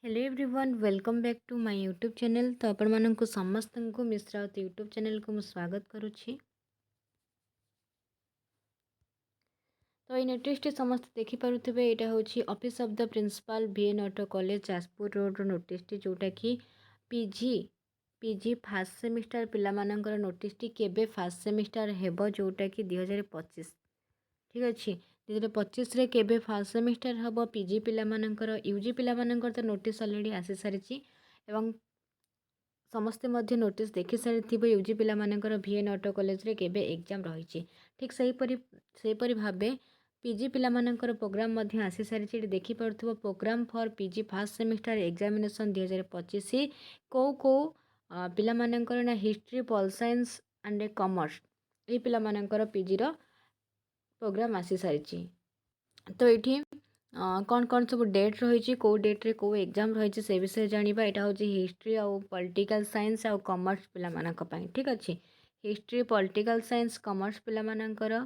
Hello everyone welcome back to my YouTube channel. तो आपण मानक समस्त को मिश्रावती यूट्यूब चैनल को स्वागत करुच्ची। तो ये नोटिस समस्त देखिपे यहाँ हूँ office of the principal VN auto college Jajpur road notice जोटा कि पीजी पीजी फास्ट सेमिस्टर पिलामानंकर नोटिस केबे फास्ट सेमिस्टर हेबो जोटा कि 2025 ठीक अच्छे 2025 केबे फास्ट सेमिस्टर हम पीजी पिलामानंकर यूजी पिलामानंकर तो नोटिस ऑलरेडी आसी सारी एवं समस्ते मध्य नोटिस देखि सारी यूजी पिलामानंकर VN ऑटो कॉलेज रे केबे एग्जाम रही ठीक सेहीपरि भावे पीजी पिलामानंकर प्रोग्राम मध्य आसी सारी देखि पारुथिबो program for PG first semester examination 2025 को पिलामानंकर ना history pol science and commerce ये पिलामानंकर पीजी रो प्रोग्राम आसी सारी। तो ये कौन कौन सब डेट रही कौ डेट्रे कौ एग्जाम रही से विषय जाना यहाँ हूँ हिस्ट्री आउ पॉलिटिकल साइंस आउ कॉमर्स पिलामानंक ठीक अच्छे हिस्ट्री पॉलिटिकल साइंस कॉमर्स पिलामानंकर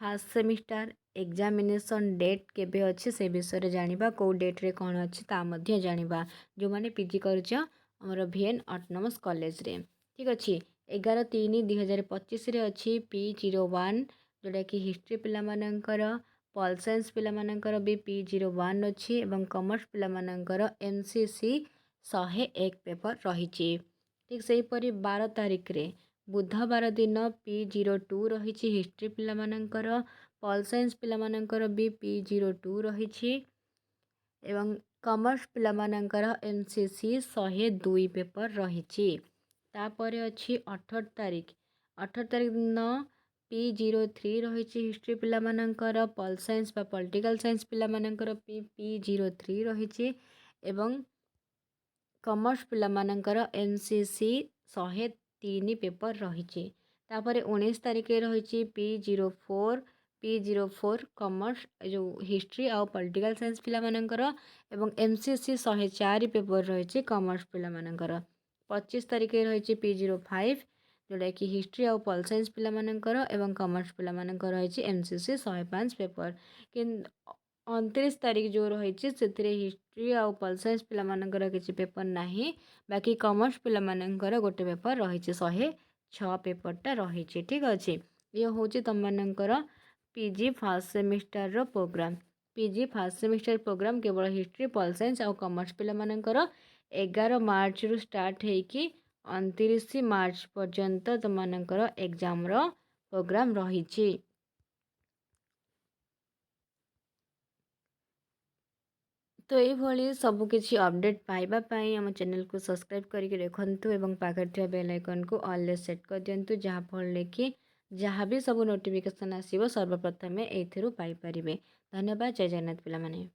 फास्ट सेमिस्टर एग्जामिनेशन डेट केबे अच्छे से विषय जाना कौ डेट्रे कौन अच्छी ता जाना जो मैंने पीजी कर VN ऑटोनोमस कॉलेज रे ठीक अच्छे 11/3/2025 अच्छी P01 जोटा कि हिस्ट्री पिलामानंकर पॉल साइंस पिलामानंकर भी P01 अच्छी एवं कॉमर्स पिलामानंकर MCC 101 पेपर रही ठीक सेहीपरि 12 तारिख रे बुधवार दिन P02 रही हिस्ट्री पिलामानंकर पॉल साइंस पिलामानंकर भी P02 रही एवं कॉमर्स पिलामानंकर MCC 102 पेपर रही तापर अच्छी 18 तारिख दिन P03 रही हिस्ट्री पिलामानंकर पॉल साइंस बा पॉलिटिकल साइंस पिलामानंकर P03 रही एवं कॉमर्स पिलामानंकर MCC 103 पेपर रही तापर 19 तारिख रही P04 कॉमर्स जो हिस्ट्री आउ पॉलिटिकल साइंस पिलामानंकर एवं MCC 104 पेपर रही कॉमर्स पिलामानंकर 25 तारिख रही P05 जोटा कि हिस्ट्री आउ पॉल साइंस पिलामानंकर एवं कॉमर्स पिलामानंकर रही MCC 105 पेपर कि 29 तारिख जो रही से हिस्ट्री आउ पॉल साइंस पिलामानंकर किसी पेपर नहीं बाकी कॉमर्स पिलामानंकर गोटे पेपर रही 106 पेपरटा रही ठीक अच्छे ये हूँ तुम मानकर पीजी फास्ट सेमिस्टर रो program PG first semester program केवल हिस्ट्री पॉल साइंस आउ कॉमर्स पिलामानंकर 11 मार्च रु स्टार्ट होइकी 29 मार्च पर्यंत तुमମାନଙ୍କର एग्जाम रो प्रोग्राम रही तो ये सबकि अपडेट पाइबापी आम चैनल को सब्सक्राइब करके रखु और पाखे बेल आइकन को ऑल सेट कर दिंतु जहाँफल कि जहाँ भी सब नोटिफिकेशन आसो सर्वप्रथमे ये पाइपर। धन्यवाद। जय जगन्नाथ पिलामाने।